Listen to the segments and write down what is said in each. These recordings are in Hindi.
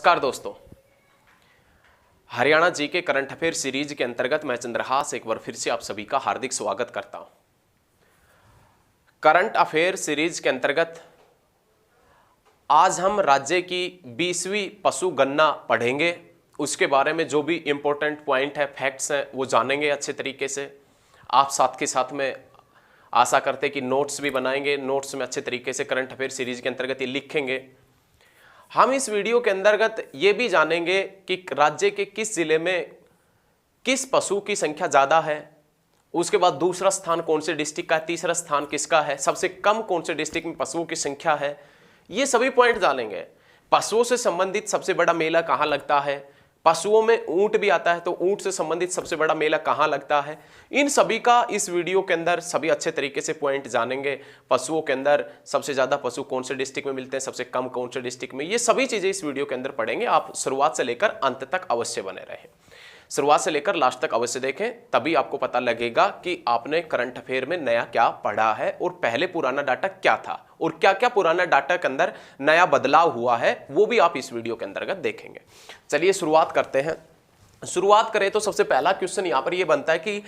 नमस्कार दोस्तों, हरियाणा जी के करंट अफेयर सीरीज के अंतर्गत मैं चंद्रहास एक बार फिर से आप सभी का हार्दिक स्वागत करता हूं। करंट अफेयर सीरीज के अंतर्गत आज हम राज्य की 20वीं पशु गणना पढ़ेंगे। उसके बारे में जो भी इंपॉर्टेंट पॉइंट है, फैक्ट्स हैं, वो जानेंगे अच्छे तरीके से। आप साथ के साथ में आशा करते कि नोट्स भी बनाएंगे, नोट्स में अच्छे तरीके से करंट अफेयर सीरीज के अंतर्गत ये लिखेंगे। हम इस वीडियो के अंतर्गत ये भी जानेंगे कि राज्य के किस जिले में किस पशु की संख्या ज़्यादा है, उसके बाद दूसरा स्थान कौन से डिस्ट्रिक्ट का है, तीसरा स्थान किसका है, सबसे कम कौन से डिस्ट्रिक्ट में पशुओं की संख्या है, ये सभी पॉइंट जानेंगे। पशुओं से संबंधित सबसे बड़ा मेला कहाँ लगता है, पशुओं में ऊंट भी आता है तो ऊंट से संबंधित सबसे बड़ा मेला कहाँ लगता है, इन सभी का इस वीडियो के अंदर सभी अच्छे तरीके से पॉइंट जानेंगे। पशुओं के अंदर सबसे ज्यादा पशु कौन से डिस्ट्रिक्ट में मिलते हैं, सबसे कम कौन से डिस्ट्रिक्ट में, ये सभी चीजें इस वीडियो के अंदर पढ़ेंगे। आप शुरुआत से लेकर अंत तक अवश्य बने रहें, शुरुआत से लेकर लास्ट तक अवश्य देखें, तभी आपको पता लगेगा कि आपने करंट अफेयर में नया क्या पढ़ा है और पहले पुराना डाटा क्या था और क्या क्या पुराना डाटा के अंदर नया बदलाव हुआ है, वो भी आप इस वीडियो के अंतर्गत देखेंगे। चलिए शुरुआत करते हैं। शुरुआत करें तो सबसे पहला क्वेश्चन यहां पर यह बनता है कि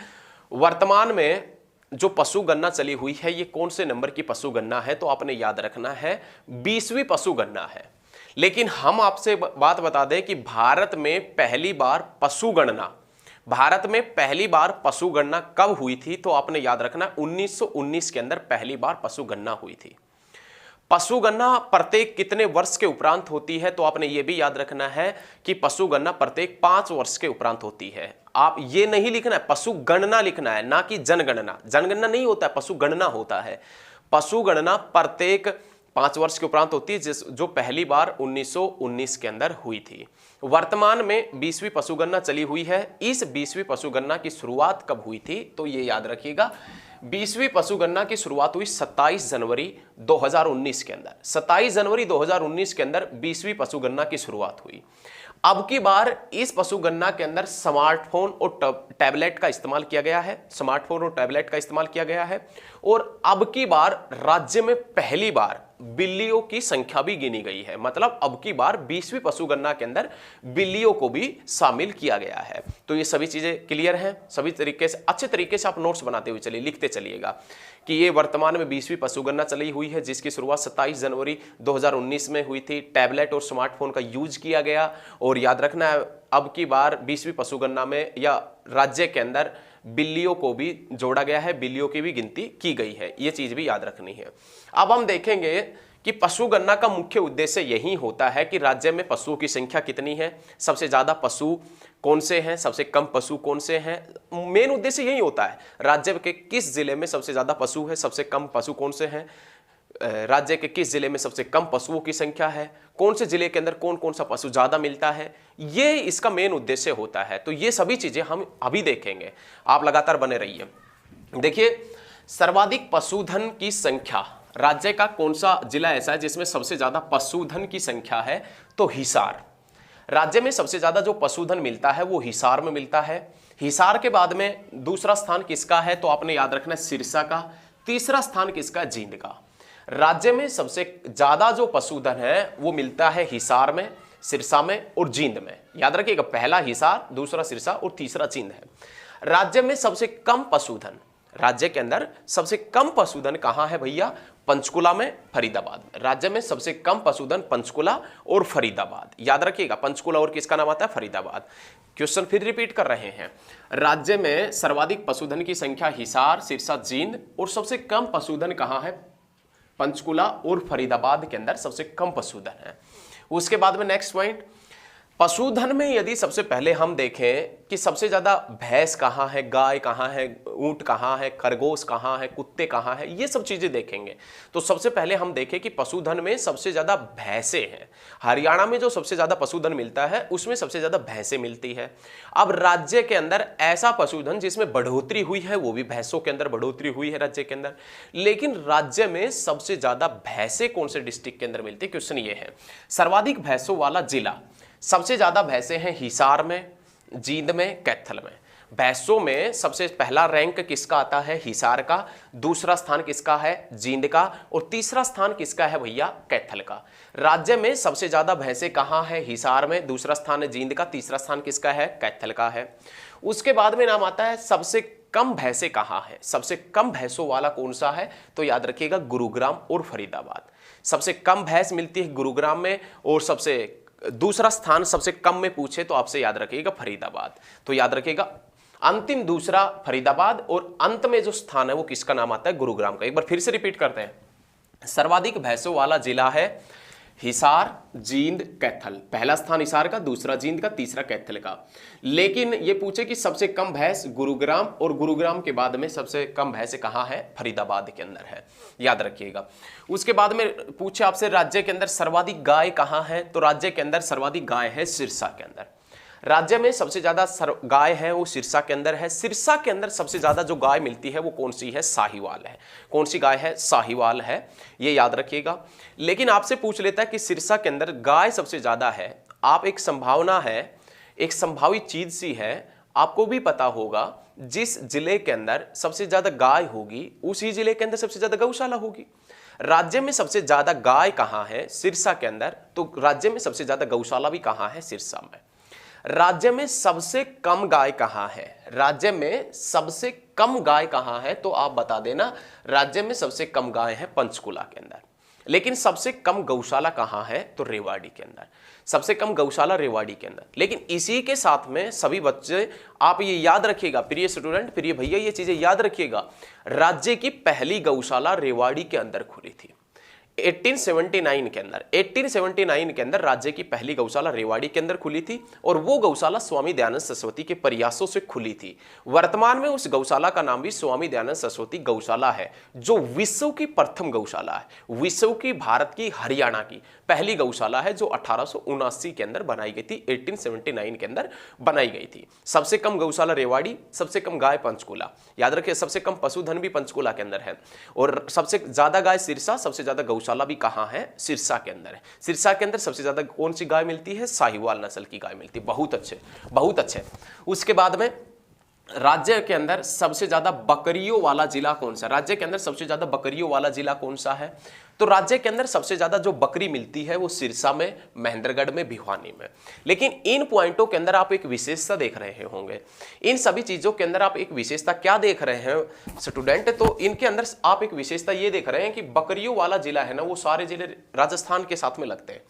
वर्तमान में जो पशु गणना चली हुई है ये कौन से नंबर की पशु गणना है, तो आपने याद रखना है 20वीं पशु गणना है। लेकिन हम आपसे बात बता दें कि भारत में पहली बार पशु गणना कब हुई थी, तो आपने याद रखना 1919 के अंदर पहली बार पशु गणना हुई थी। पशु गणना प्रत्येक कितने वर्ष के उपरांत होती है, तो आपने ये भी याद रखना है कि पशु गणना प्रत्येक 5 वर्ष के उपरांत होती है। आप ये नहीं लिखना है, पशु गणना लिखना है, ना कि जनगणना। जनगणना नहीं होता है, पशु गणना होता है। पशु गणना प्रत्येक 5 वर्ष के उपरांत होती है, जो पहली बार 1919 के अंदर हुई थी। वर्तमान में 20वीं पशु गणना चली हुई है। इस 20वीं पशु गणना की शुरुआत कब हुई थी, तो ये याद रखिएगा 20वीं पशु गणना की शुरुआत हुई 27 जनवरी 2019 के अंदर। 27 जनवरी 2019 के अंदर 20वीं पशु गणना की शुरुआत हुई। अब की बार इस पशु गणना के अंदर स्मार्टफोन और टैबलेट का इस्तेमाल किया गया है। स्मार्टफोन और टैबलेट का इस्तेमाल किया गया है और अब की बार राज्य में पहली बार बिल्लियों की संख्या भी गिनी गई है। मतलब अब की बार 20वीं पशु गणना के अंदर बिल्लियों को भी शामिल किया गया है। तो ये सभी चीजें क्लियर हैं, सभी तरीके से अच्छे तरीके से आप नोट्स बनाते हुए चलिए, लिखते चलिएगा कि ये वर्तमान में 20वीं पशु गणना चली हुई है, जिसकी शुरुआत 27 जनवरी 2019 में हुई थी। टैबलेट और स्मार्टफोन का यूज किया गया और याद रखना है अब की बार 20वीं पशु गणना में या राज्य के अंदर बिल्लियों को भी जोड़ा गया है, बिल्लियों की भी गिनती की गई है, ये चीज भी याद रखनी है। अब हम देखेंगे कि पशु गणना का मुख्य उद्देश्य यही होता है कि राज्य में पशुओं की संख्या कितनी है, सबसे ज्यादा पशु कौन से हैं, सबसे कम पशु कौन से हैं। मेन उद्देश्य यही होता है, राज्य के किस जिले में सबसे ज्यादा पशु है, सबसे कम पशु कौन से हैं, राज्य के किस जिले में सबसे कम पशुओं की संख्या है, कौन से जिले के अंदर कौन कौन सा पशु ज्यादा मिलता है, ये इसका मेन उद्देश्य होता है। तो ये सभी चीजें हम अभी देखेंगे, आप लगातार बने रहिए। देखिए, सर्वाधिक पशुधन की संख्या राज्य का कौन सा जिला ऐसा है जिसमें सबसे ज्यादा पशुधन की संख्या है, तो हिसार। राज्य में सबसे ज्यादा जो पशुधन मिलता है वो हिसार में मिलता है। हिसार के बाद में दूसरा स्थान किसका है, तो आपने याद रखना है सिरसा का। तीसरा स्थान किसका, जींद का। राज्य में सबसे ज्यादा जो पशुधन है वो मिलता है हिसार में, सिरसा में और जींद में। याद रखिएगा, पहला हिसार, दूसरा सिरसा और तीसरा जींद है। राज्य में सबसे कम पशुधन, राज्य के अंदर सबसे कम पशुधन कहां है भैया, पंचकुला में, फरीदाबाद में। राज्य में सबसे कम पशुधन पंचकुला और फरीदाबाद। याद रखिएगा, पंचकुला और किसका नाम आता है, फरीदाबाद। क्वेश्चन फिर रिपीट कर रहे हैं, राज्य में सर्वाधिक पशुधन की संख्या हिसार, सिरसा, जींद और सबसे कम पशुधन कहां है, पंचकुला और फरीदाबाद के अंदर सबसे कम पशुधन है। उसके बाद में नेक्स्ट पॉइंट, पशुधन में यदि सबसे पहले हम देखें कि सबसे ज्यादा भैंस कहाँ है, गाय कहाँ है, ऊंट कहाँ है, खरगोश कहाँ है, कुत्ते कहाँ है, ये सब चीजें देखेंगे। तो सबसे पहले हम देखें कि पशुधन में सबसे ज्यादा भैंसे हैं। हरियाणा में जो सबसे ज्यादा पशुधन मिलता है उसमें सबसे ज्यादा भैंसे मिलती है। अब राज्य के अंदर ऐसा पशुधन जिसमें बढ़ोतरी हुई है वो भी भैंसों के अंदर बढ़ोतरी हुई है राज्य के अंदर। लेकिन राज्य में सबसे ज्यादा भैंसे कौन से डिस्ट्रिक्ट के अंदर मिलती है, क्वेश्चन ये है। सर्वाधिक भैंसों वाला जिला, सबसे ज्यादा भैंसे हैं हिसार में, जींद में, कैथल में। भैंसों में सबसे पहला रैंक किसका आता है? हिसार का। दूसरा स्थान किसका है? जींद का। और तीसरा स्थान किसका है भैया? कैथल का। राज्य में सबसे ज्यादा भैंसे कहां है? हिसार में। दूसरा स्थान है जींद का। तीसरा स्थान किसका है? कैथल का है। उसके बाद में नाम आता है सबसे कम भैंसे कहां है? सबसे कम भैंसों वाला कौन सा है? तो याद रखिएगा गुरुग्राम और फरीदाबाद। सबसे कम भैंस मिलती है गुरुग्राम में, और सबसे दूसरा स्थान सबसे कम में पूछे तो आपसे याद रखिएगा फरीदाबाद। तो याद रखिएगा अंतिम दूसरा फरीदाबाद, और अंत में जो स्थान है वो किसका नाम आता है? गुरुग्राम का। एक बार फिर से रिपीट करते हैं। सर्वाधिक भैंसों वाला जिला है हिसार, जींद, कैथल। पहला स्थान हिसार का, दूसरा जींद का, तीसरा कैथल का। लेकिन ये पूछे कि सबसे कम भैंस गुरुग्राम, और गुरुग्राम के बाद में सबसे कम भैंस कहां है? फरीदाबाद के अंदर है, याद रखिएगा। उसके बाद में पूछे आपसे राज्य के अंदर सर्वाधिक गाय कहां है? तो राज्य के अंदर सर्वाधिक गाय है सिरसा के अंदर। राज्य में सबसे ज्यादा गाय है वो सिरसा के अंदर है। सिरसा के अंदर सबसे ज्यादा जो गाय मिलती है वो कौन सी है? साहिवाल है। कौन सी गाय है? साहिवाल है, ये याद रखिएगा। लेकिन आपसे पूछ लेता है कि सिरसा के अंदर गाय सबसे ज्यादा है, आप एक संभावना है, एक संभावित चीज सी है, आपको भी पता होगा जिस जिले के अंदर सबसे ज्यादा गाय होगी उसी जिले के अंदर सबसे ज्यादा गौशाला होगी। राज्य में सबसे ज्यादा गाय कहां है? सिरसा के अंदर। तो राज्य में सबसे ज्यादा गौशाला भी कहां है? सिरसा में। राज्य में सबसे कम गाय कहां है? राज्य में सबसे कम गाय कहां है? तो आप बता देना, राज्य में सबसे कम गाय है पंचकुला के अंदर। लेकिन सबसे कम गौशाला कहां है? तो रेवाड़ी के अंदर। सबसे कम गौशाला रेवाड़ी के अंदर। लेकिन इसी के साथ में सभी बच्चे आप ये याद रखिएगा, प्रिय स्टूडेंट, प्रिय भैया, ये चीजें याद रखिएगा, राज्य की पहली गौशाला रेवाड़ी के अंदर खुली थी 1879 के अंदर। 1879 के अंदर राज्य की पहली गौशाला रेवाड़ी के अंदर खुली थी, और वो गौशाला स्वामी दयानंद सरस्वती के प्रयासों से खुली थी। वर्तमान में उस गौशाला का नाम भी स्वामी दयानंद सरस्वती गौशाला है, जो विश्व की प्रथम गौशाला है। विश्व की, भारत की, हरियाणा की पहली गौशाला है, जो 1879 के अंदर बनाई गई थी, 1879 के अंदर बनाई गई थी। सबसे कम गौशाला रेवाड़ी, सबसे कम गाय पंचकुला। याद रखिए, सबसे कम पशुधन भी पंचकुला के अंदर है, और सबसे ज्यादा गाय सिरसा, सबसे ज्यादा गौशाला भी कहां है? सिरसा के अंदर है। सिरसा के अंदर सबसे ज्यादा कौन सी गाय मिलती है? साहिवाल नस्ल की गाय मिलती है। बहुत अच्छे, बहुत अच्छे। उसके बाद में राज्य के अंदर सबसे ज्यादा बकरियों वाला जिला कौन सा? राज्य के अंदर सबसे ज्यादा बकरियों वाला जिला कौन सा है? तो राज्य के अंदर सबसे ज्यादा जो बकरी मिलती है वो सिरसा में, महेंद्रगढ़ में, भिवानी में। लेकिन इन पॉइंटों के अंदर आप एक विशेषता देख रहे होंगे। इन सभी चीजों के अंदर आप एक विशेषता क्या देख रहे हैं स्टूडेंट? तो इनके अंदर आप एक विशेषता ये देख रहे हैं कि बकरियों वाला जिला है ना, वो सारे जिले राजस्थान के साथ में लगते हैं।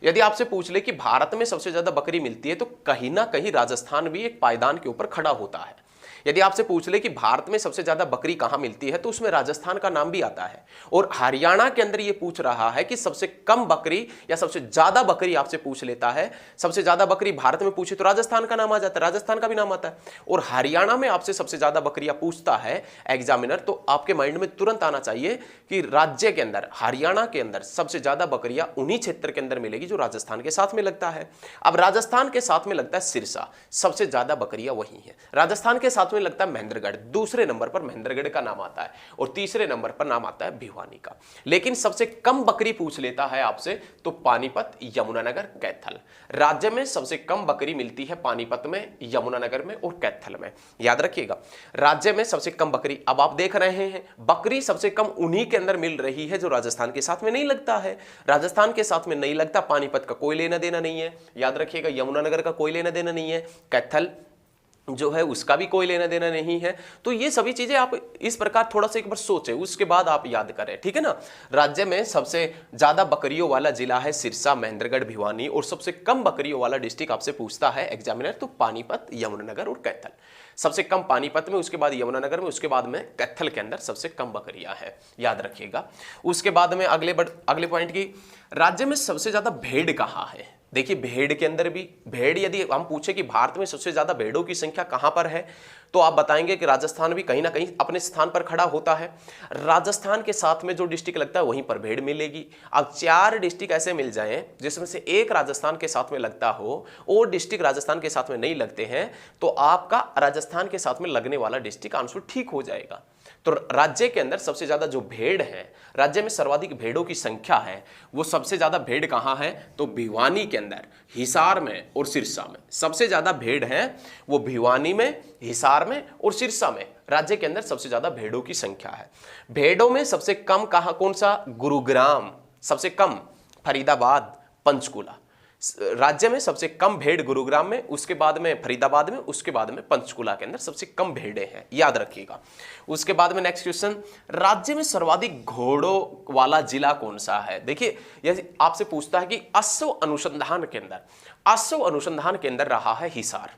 यदि आपसे पूछ ले कि भारत में सबसे ज्यादा बकरी मिलती है, तो कहीं ना कहीं राजस्थान भी एक पायदान के ऊपर खड़ा होता है। यदि आपसे पूछ ले कि भारत में सबसे ज्यादा बकरी कहां मिलती है, तो उसमें राजस्थान का नाम भी आता है। और हरियाणा के अंदर यह पूछ रहा है कि सबसे कम बकरी या सबसे ज्यादा बकरी आपसे पूछ लेता है, सबसे ज्यादा बकरी भारत में पूछे तो राजस्थान का नाम आ जाता है, राजस्थान का भी नाम आता है। और हरियाणा में आपसे सबसे ज्यादा बकरियां पूछता है एग्जामिनर, तो आपके माइंड में तुरंत आना चाहिए कि राज्य के अंदर, हरियाणा के अंदर सबसे ज्यादा बकरियां उन्हीं क्षेत्र के अंदर मिलेगी जो राजस्थान के साथ में लगता है। अब राजस्थान के साथ में लगता है सिरसा, सबसे ज्यादा बकरियां वही है। राजस्थान के साथ में लगता है महेंद्रगढ़, दूसरे नंबर पर महेंद्रगढ़ का नाम आता है, और तीसरे नंबर पर नाम आता है भिवानी का। लेकिन सबसे कम बकरी पूछ लेता है आपसे तो पानीपत, यमुनानगर, कैथल। राज्य में सबसे कम बकरी मिलती है पानीपत में, यमुनानगर में और कैथल में। याद रखिएगा, राज्य में सबसे कम बकरी। अब आप देख रहे हैं बकरी सबसे कम उन्हीं के अंदर मिल रही है जो राजस्थान के साथ में नहीं लगता है। राजस्थान के साथ में नहीं लगता, पानीपत का कोई लेना देना नहीं है। याद रखिएगा, यमुनानगर का कोई लेना देना नहीं है, कैथल जो है उसका भी कोई लेना देना नहीं है। तो ये सभी चीजें आप इस प्रकार थोड़ा सा एक बार सोचें, उसके बाद आप याद करें, ठीक है ना। राज्य में सबसे ज्यादा बकरियों वाला जिला है सिरसा, महेंद्रगढ़, भिवानी, और सबसे कम बकरियों वाला डिस्ट्रिक्ट आपसे पूछता है एग्जामिनर तो पानीपत, यमुनानगर और कैथल। सबसे कम पानीपत में, उसके बाद यमुनानगर में, उसके बाद में कैथल के अंदर सबसे कम बकरियां हैं, याद रखिएगा। उसके बाद में अगले पॉइंट की, राज्य में सबसे ज्यादा भेड़ कहां है? देखिए, भेड़ के अंदर भी, भेड़ यदि हम पूछे कि भारत में सबसे ज्यादा भेड़ों की संख्या कहां पर है, तो आप बताएंगे कि राजस्थान भी कहीं ना कहीं अपने स्थान पर खड़ा होता है। राजस्थान के साथ में जो डिस्ट्रिक्ट लगता है वहीं पर भेड़ मिलेगी। अब 4 डिस्ट्रिक्ट ऐसे मिल जाएं जिसमें से एक राजस्थान के साथ में लगता हो और डिस्ट्रिक्ट राजस्थान के साथ में नहीं लगते हैं, तो आपका राजस्थान के साथ में लगने वाला डिस्ट्रिक्ट आंसर ठीक हो जाएगा। तो राज्य के अंदर सबसे ज्यादा जो भेड़ है, राज्य में सर्वाधिक भेड़ों की संख्या है, वो सबसे ज्यादा भेड़ कहां है? तो भिवानी के अंदर, हिसार में और सिरसा में सबसे ज्यादा भेड़ है। वो भिवानी में, हिसार में और सिरसा में राज्य के अंदर सबसे ज्यादा भेड़ों की संख्या है। भेड़ों में सबसे कम कहां, कौन सा? गुरुग्राम। सबसे कम फरीदाबाद, पंचकुला। राज्य में सबसे कम भेड़ गुरुग्राम में, उसके बाद में फरीदाबाद में, उसके बाद में पंचकुला के अंदर सबसे कम भेड़ें हैं, याद रखिएगा। उसके बाद में नेक्स्ट क्वेश्चन, राज्य में सर्वाधिक घोड़ों वाला जिला कौन सा है? देखिए यदि आपसे पूछता है कि अश्व अनुसंधान केंद्र, अश्व अनुसंधान केंद्र रहा है हिसार,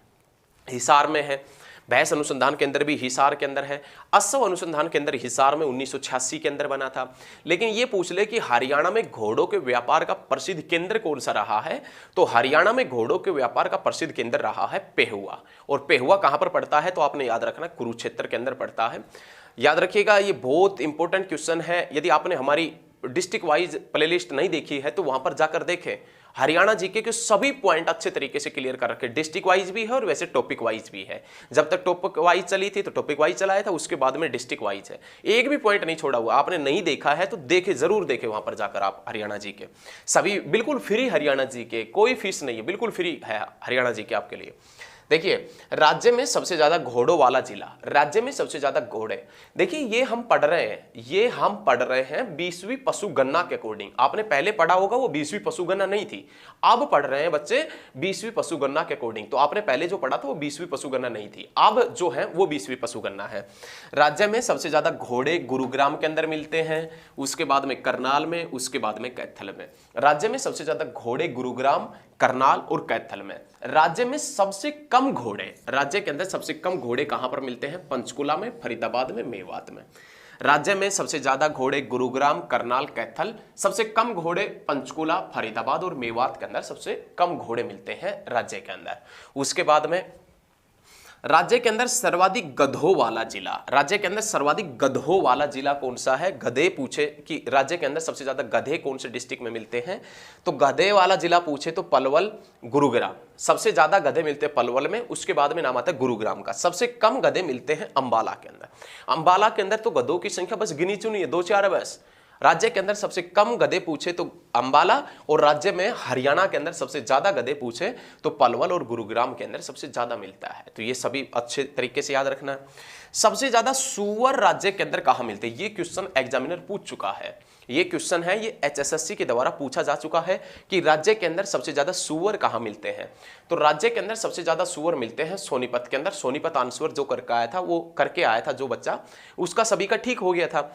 हिसार में है। भैंस अनुसंधान केंद्र भी हिसार के अंदर है। अश्व अनुसंधान केंद्र हिसार में 1986 के अंदर बना था। लेकिन ये पूछ ले कि हरियाणा में घोड़ों के व्यापार का प्रसिद्ध केंद्र कौन सा रहा है? तो हरियाणा में घोड़ों के व्यापार का प्रसिद्ध केंद्र रहा है पेहुआ। और पेहुआ कहां पर पड़ता है? तो आपने याद रखना, कुरुक्षेत्र के अंदर पड़ता है। याद रखिएगा, ये बहुत इंपॉर्टेंट क्वेश्चन है। यदि आपने हमारी डिस्ट्रिक्ट वाइज प्लेलिस्ट नहीं देखी है तो वहां पर जाकर देखें। हरियाणा जीके के सभी पॉइंट अच्छे तरीके से क्लियर कर रखे, डिस्ट्रिक्ट वाइज भी है और वैसे टॉपिक वाइज भी है। जब तक टॉपिक वाइज चली थी तो टॉपिक वाइज चलाया था, उसके बाद में डिस्ट्रिक्ट वाइज है। एक भी पॉइंट नहीं छोड़ा हुआ। आपने नहीं देखा है तो देखे, जरूर देखे वहां पर जाकर आप। हरियाणा जीके सभी बिल्कुल फ्री, हरियाणा जीके कोई फीस नहीं है, बिल्कुल फ्री है हरियाणा जीके आपके लिए। देखिए राज्य में सबसे ज्यादा घोड़ों वाला जिला, राज्य में सबसे ज्यादा घोड़े। देखिए ये हम पढ़ रहे हैं, ये हम पढ़ रहे हैं 20वीं पशु गणना के अकॉर्डिंग। आपने पहले पढ़ा होगा वो 20वीं पशु गणना नहीं थी, अब पढ़ रहे हैं बच्चे 20वीं पशु गणना के अकॉर्डिंग। तो आपने पहले जो पढ़ा था वो 20वीं पशु गणना नहीं थी, अब जो है वो 20वीं पशु गणना है। राज्य में सबसे ज्यादा घोड़े गुरुग्राम के अंदर मिलते हैं, उसके बाद में करनाल में, उसके बाद में कैथल में। राज्य में सबसे ज्यादा घोड़े गुरुग्राम, करनाल और कैथल में। राज्य में सबसे कम घोड़े, राज्य के अंदर सबसे कम घोड़े कहां पर मिलते हैं? पंचकुला में, फरीदाबाद में, मेवात में। राज्य में सबसे ज्यादा घोड़े गुरुग्राम, करनाल, कैथल, सबसे कम घोड़े पंचकुला, फरीदाबाद और मेवात के अंदर सबसे कम घोड़े मिलते हैं राज्य के अंदर। उसके बाद में राज्य के अंदर सर्वाधिक गधों वाला जिला, राज्य के अंदर सर्वाधिक गधों वाला जिला कौन सा है? गधे पूछे कि राज्य के अंदर सबसे ज्यादा गधे कौन से डिस्ट्रिक्ट में मिलते हैं, तो गधे वाला जिला पूछे तो पलवल, गुरुग्राम। सबसे ज्यादा गधे मिलते हैं पलवल में, उसके बाद में नाम आता है गुरुग्राम का। सबसे कम गधे मिलते हैं अंबाला के अंदर। अंबाला के अंदर तो गधों की संख्या बस गिनी चुनी है, 2-4 है बस। राज्य के अंदर सबसे कम गधे पूछे तो अंबाला, और राज्य में हरियाणा के अंदर सबसे ज्यादा गधे पूछे तो पलवल और गुरुग्राम के अंदर सबसे ज्यादा मिलता है। तो ये सभी अच्छे तरीके से याद रखना है। सबसे ज्यादा सुअर राज्य के अंदर कहां मिलते हैं? ये क्वेश्चन एग्जामिनर पूछ चुका है, ये क्वेश्चन है, ये HSSC के द्वारा पूछा जा चुका है कि राज्य के अंदर सबसे ज्यादा सुअर कहां मिलते हैं। तो राज्य के अंदर सबसे ज्यादा सुअर मिलते हैं सोनीपत के अंदर। सोनीपत आंसर जो करके आया था, वो करके आया था जो बच्चा, उसका सभी का ठीक हो गया था।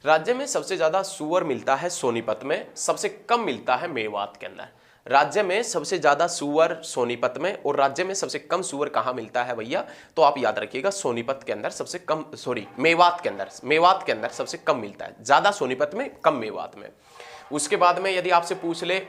राज्य में सबसे ज्यादा सुअर मिलता है सोनीपत में, सबसे कम मिलता है मेवात के अंदर। राज्य में सबसे ज्यादा सुअर सोनीपत में, और राज्य में सबसे कम सुअर कहां मिलता है भैया? तो आप याद रखिएगा सोनीपत के अंदर सबसे कम, सॉरी मेवात के अंदर, मेवात के अंदर सबसे कम मिलता है, ज्यादा सोनीपत में, कम मेवात में। उसके बाद में यदि आपसे पूछ ले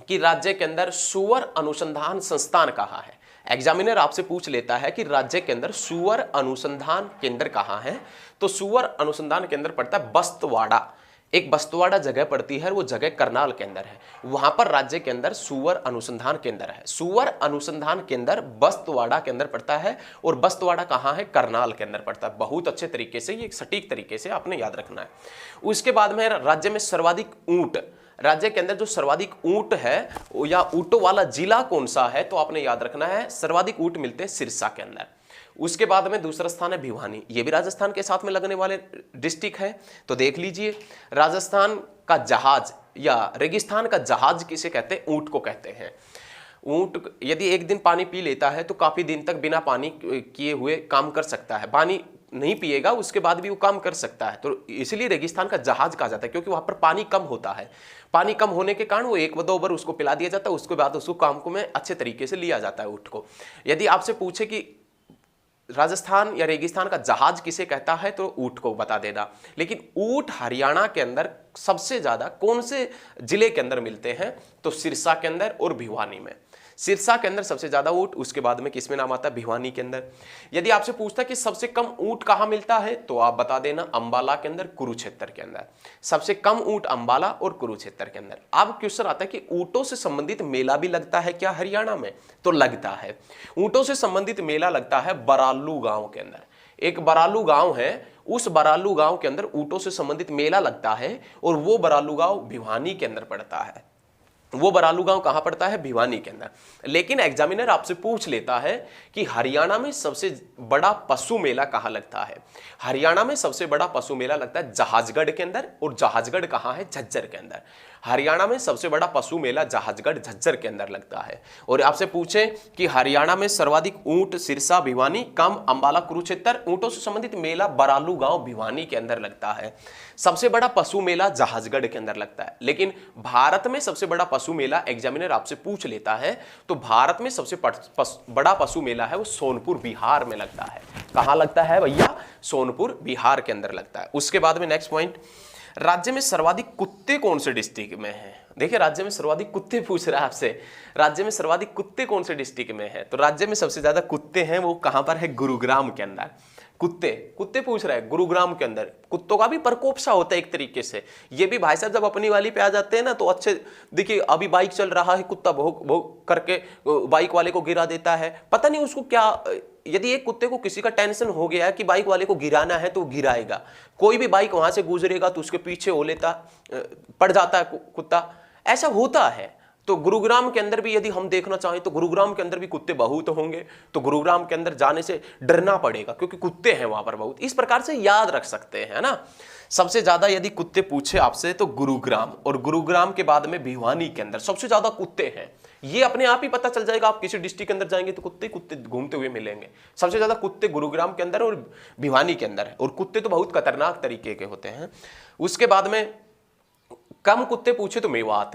कि राज्य के अंदर सुअर अनुसंधान संस्थान कहां है, एग्जामिनर आपसे पूछ लेता है कि राज्य के अंदर सुअर अनुसंधान केंद्र कहां है, तो सुअर अनुसंधान केंद्र पड़ता है बस्तवाड़ा। एक बस्तवाड़ा जगह पड़ती है, वो जगह करनाल के अंदर है, वहां पर राज्य के अंदर सुअर अनुसंधान केंद्र है। सुअर अनुसंधान केंद्र बस्तवाड़ा के अंदर पड़ता है, और बस्तवाड़ा कहां है? करनाल के अंदर पड़ता है। बहुत अच्छे तरीके से, ये सटीक तरीके से आपने याद रखना है। उसके बाद में राज्य में सर्वाधिक ऊंट, राज्य के अंदर जो सर्वाधिक ऊंट है या ऊंटों वाला जिला कौन सा है, तो आपने याद रखना है सर्वाधिक ऊंट मिलते हैं सिरसा के अंदर। उसके बाद में दूसरा स्थान है भिवानी, ये भी राजस्थान के साथ में लगने वाले डिस्ट्रिक्ट है। तो देख लीजिए, राजस्थान का जहाज या रेगिस्तान का जहाज किसे कहते हैं? ऊंट को कहते हैं। ऊंट यदि एक दिन पानी पी लेता है तो काफी दिन तक बिना पानी किए हुए काम कर सकता है, पानी नहीं पिएगा उसके बाद भी वो काम कर सकता है। तो इसलिए रेगिस्तान का जहाज कहा जाता है, क्योंकि वहां पर पानी कम होता है। पानी कम होने के कारण वो 1-2 बार उसको पिला दिया जाता है, उसके बाद उसको काम को में अच्छे तरीके से लिया जाता है ऊंट को। यदि आपसे पूछे कि राजस्थान या रेगिस्तान का जहाज किसे कहता है, तो ऊंट को बता देना। लेकिन ऊंट हरियाणा के अंदर सबसे ज्यादा कौन से जिले के अंदर मिलते हैं? तो सिरसा के अंदर और भिवानी में। सिरसा के अंदर सबसे ज्यादा ऊंट, उसके बाद में किसमें नाम आता है? भिवानी के अंदर। यदि आपसे पूछता है कि सबसे कम ऊंट कहां मिलता है, तो आप बता देना अंबाला के अंदर, कुरुक्षेत्र के अंदर। सबसे कम ऊंट अंबाला और कुरुक्षेत्र के अंदर। अब क्वेश्चन आता है कि ऊंटों से संबंधित मेला भी लगता है क्या हरियाणा में? तो लगता है। ऊंटों से संबंधित मेला लगता है बरालू गांव के अंदर। एक बरालू गांव है, उस बरालू गांव के अंदर ऊंटों से संबंधित मेला लगता है और वो बरालू गांव भिवानी के अंदर पड़ता है। वो बरालू गांव कहां पड़ता है? भिवानी के अंदर। लेकिन एग्जामिनर आपसे पूछ लेता है कि हरियाणा में सबसे बड़ा पशु मेला कहां लगता है। हरियाणा में सबसे बड़ा पशु मेला लगता है जहाजगढ़ के अंदर, और जहाजगढ़ कहां है? झज्जर के अंदर। हरियाणा में सबसे बड़ा पशु मेला जहाजगढ़ झज्जर के अंदर लगता है। और आपसे पूछे कि हरियाणा में सर्वाधिक ऊंट सिरसा भिवानी, कम अंबाला कुरुक्षेत्र, ऊंटों से संबंधित मेला बरालू गांव भिवानी के अंदर लगता है। सबसे बड़ा पशु मेला जहाजगढ़ के अंदर लगता है। लेकिन भारत में सबसे बड़ा पशु मेला एग्जामिनर आपसे पूछ लेता है तो भारत में सबसे बड़ा पशु मेला है वो सोनपुर बिहार में लगता है। कहां लगता है भैया? सोनपुर बिहार के अंदर लगता है। उसके बाद में नेक्स्ट पॉइंट, राज्य में सर्वाधिक कुत्ते कौन से डिस्ट्रिक्ट में हैं? देखिए राज्य में सर्वाधिक कुत्ते पूछ रहा है आपसे, राज्य में सर्वाधिक कुत्ते कौन से डिस्ट्रिक्ट में है? तो राज्य में सबसे ज्यादा कुत्ते हैं वो कहां पर है? गुरुग्राम के अंदर। कुत्ते पूछ रहा है गुरुग्राम के अंदर। कुत्तों का भी प्रकोप सा होता है एक तरीके से। ये भी भाई साहब जब अपनी वाली पे आ जाते हैं ना तो अच्छे, देखिए अभी बाइक चल रहा है, कुत्ता भौंक भौंक करके बाइक वाले को गिरा देता है। पता नहीं उसको क्या, यदि एक कुत्ते को किसी का टेंशन हो गया है कि बाइक वाले को गिराना है तो वो गिराएगा। कोई भी बाइक वहां से गुजरेगा तो उसके पीछे हो लेता, पड़ जाता है कुत्ता, ऐसा होता है। तो गुरुग्राम के अंदर भी यदि हम देखना चाहें तो गुरुग्राम के अंदर भी कुत्ते बहुत होंगे, तो गुरुग्राम के अंदर जाने से डरना पड़ेगा क्योंकि कुत्ते हैं वहां पर बहुत। इस प्रकार से याद रख सकते हैं ना। सबसे ज्यादा यदि कुत्ते पूछे आपसे तो गुरुग्राम, और गुरुग्राम के बाद में भिवानी के अंदर सबसे ज्यादा कुत्ते हैं। ये अपने आप ही पता चल जाएगा, आप किसी डिस्ट्रिक्ट के अंदर जाएंगे तो कुत्ते घूमते हुए मिलेंगे। सबसे ज्यादा कुत्ते गुरुग्राम के अंदर और भिवानी के अंदर है, और कुत्ते तो बहुत खतरनाक तरीके के होते हैं। उसके बाद में कम कुत्ते पूछे तो मेवात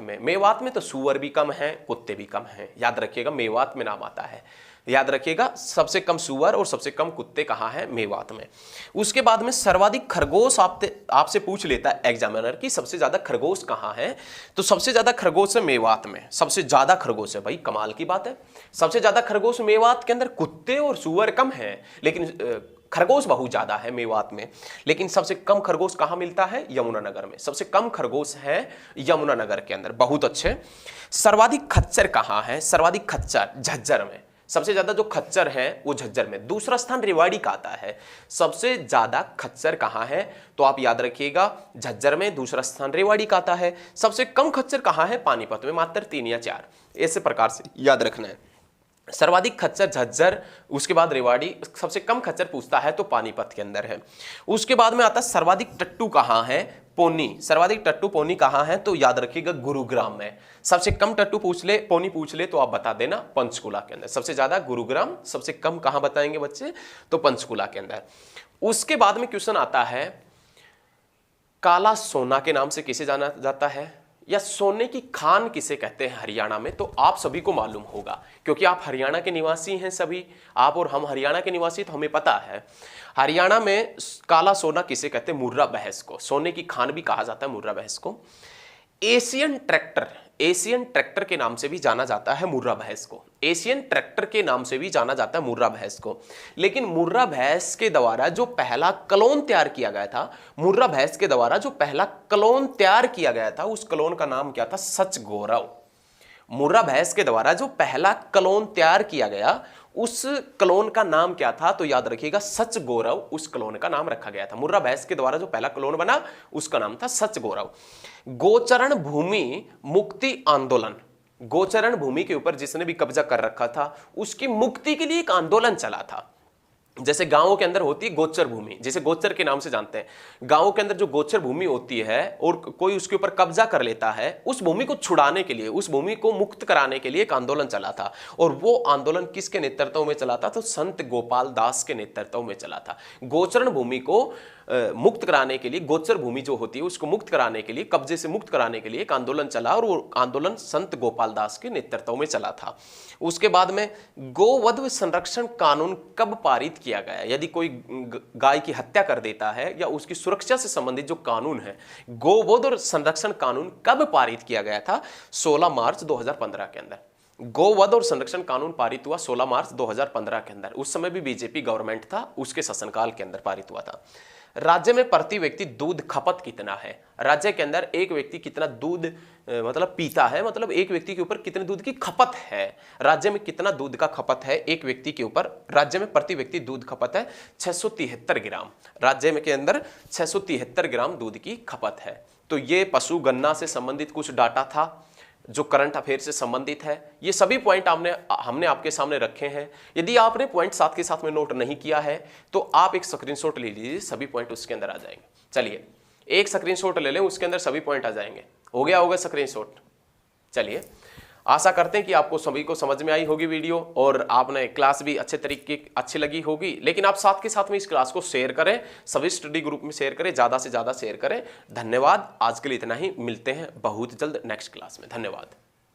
में तो सुअर भी कम है, कुत्ते भी कम हैं। याद रखिएगा मेवात में नाम आता है, याद रखिएगा सबसे कम सुअर और सबसे कम कुत्ते कहां है? मेवात में। उसके बाद में सर्वाधिक खरगोश आपसे पूछ लेता है एग्जामिनर कि सबसे ज्यादा खरगोश कहां है? तो सबसे ज्यादा खरगोश है मेवात में, सबसे ज्यादा खरगोश है। भाई कमाल की बात है, सबसे ज्यादा खरगोश मेवात के अंदर, कुत्ते और सुअर कम है लेकिन खरगोश बहुत ज्यादा है मेवात में। लेकिन सबसे कम खरगोश कहां मिलता है? यमुनानगर में। सबसे कम खरगोश है यमुनानगर के अंदर। बहुत अच्छे। सर्वाधिक खच्चर कहां है? सर्वाधिक खच्चर झज्जर में। सबसे ज्यादा जो खच्चर है वो झज्जर में। दूसरा स्थान रेवाड़ी का आता है। सबसे ज्यादा खच्चर कहां है? तो आप याद रखिएगा झज्जर में। दूसरा स्थान रेवाड़ी का आता है। सबसे कम खच्चर कहां है? पानीपत में, मात्र 3 या 4। ऐसे प्रकार से याद रखना है। सर्वाधिक खच्चर झज्जर, उसके बाद रेवाड़ी। सबसे कम खच्चर पूछता है तो पानीपत के अंदर है। उसके बाद में आता है सर्वाधिक टट्टू कहां है? पोनी। सर्वाधिक टट्टू पोनी कहां है? तो याद रखिएगा गुरुग्राम में। सबसे कम टट्टू पूछ ले, पोनी पूछ ले तो आप बता देना पंचकुला के अंदर। सबसे ज्यादा गुरुग्राम, सबसे कम कहां बताएंगे बच्चे? तो पंचकुला के अंदर। उसके बाद में क्वेश्चन आता है काला सोना के नाम से किसे जाना जाता है, या सोने की खान किसे कहते हैं हरियाणा में? तो आप सभी को मालूम होगा क्योंकि आप हरियाणा के निवासी हैं सभी। आप और हम हरियाणा के निवासी, तो हमें पता है हरियाणा में काला सोना किसे कहते हैं? मुर्रा बहस को। सोने की खान भी कहा जाता है मुर्रा बहस को। एशियन ट्रैक्टर के नाम से भी जाना जाता है मुर्रा बहस को। एशियन ट्रैक्टर के नाम से भी जाना जाता है मुर्रा बहस को। लेकिन मुर्रा बहस के द्वारा जो पहला क्लोन तैयार किया गया था, मुर्रा बहस के द्वारा जो पहला क्लोन तैयार किया गया था, उस क्लोन का नाम क्या था? सच गौरव। मुर्रा बहस के द्वारा जो पहला क्लोन तैयार किया गया, उस क्लोन का नाम क्या था? तो याद रखिएगा सच गौरव उस क्लोन का नाम रखा गया था। मुर्रा बहस के द्वारा जो पहला क्लोन बना उसका नाम था सच गौरव। गोचरण भूमि मुक्ति आंदोलन, गोचरण भूमि के ऊपर जिसने भी कब्जा कर रखा था उसकी मुक्ति के लिए एक आंदोलन चला था। जैसे गांवों के अंदर होती है गोचर भूमि, जैसे गोचर के नाम से जानते हैं, गांवों के अंदर जो गोचर भूमि होती है और कोई उसके ऊपर कब्जा कर लेता है, उस भूमि को छुड़ाने के लिए, उस भूमि को मुक्त कराने के लिए एक आंदोलन चला था। और वो आंदोलन किसके नेतृत्व में चला था? तो संत गोपाल दास के नेतृत्व में चला था। गोचरण भूमि को मुक्त कराने के लिए, गोचर भूमि जो होती है उसको मुक्त कराने के लिए, कब्जे से मुक्त कराने के लिए एक आंदोलन चला, और वो आंदोलन संत गोपाल दास के नेतृत्व में चला था। उसके बाद में गोवध संरक्षण कानून कब पारित किया गया? यदि कोई गाय की हत्या कर देता है या उसकी सुरक्षा से संबंधित जो कानून है, गोवध और संरक्षण कानून कब पारित किया गया था? 16 मार्च 2015 के अंदर। गोवध और संरक्षण कानून पारित हुआ 16 मार्च 2015 के अंदर। उस समय भी बीजेपी गवर्नमेंट था, उसके शासनकाल के अंदर पारित हुआ था। राज्य में प्रति व्यक्ति दूध खपत कितना है, राज्य के अंदर एक व्यक्ति कितना दूध मतलब पीता है, मतलब एक व्यक्ति के ऊपर कितने दूध की खपत है, राज्य में कितना दूध का खपत है एक व्यक्ति के ऊपर, राज्य में प्रति व्यक्ति दूध खपत है 673 ग्राम, राज्य में के अंदर 673 ग्राम दूध की खपत है। तो ये पशु गणना से संबंधित कुछ डाटा था जो करंट अफेयर से संबंधित है। ये सभी पॉइंट हमने आपके सामने रखे हैं। यदि आपने पॉइंट साथ के साथ में नोट नहीं किया है तो आप एक स्क्रीनशॉट ले लीजिए, सभी पॉइंट उसके अंदर आ जाएंगे। चलिए एक स्क्रीनशॉट ले लें, उसके अंदर सभी पॉइंट आ जाएंगे। हो गया होगा स्क्रीनशॉट। चलिए आशा करते हैं कि आपको सभी को समझ में आई होगी वीडियो और आपने क्लास भी अच्छे तरीके अच्छी लगी होगी। लेकिन आप साथ के साथ में इस क्लास को शेयर करें, सभी स्टडी ग्रुप में शेयर करें, ज़्यादा से ज़्यादा शेयर करें। धन्यवाद। आज के लिए इतना ही, मिलते हैं बहुत जल्द नेक्स्ट क्लास में। धन्यवाद।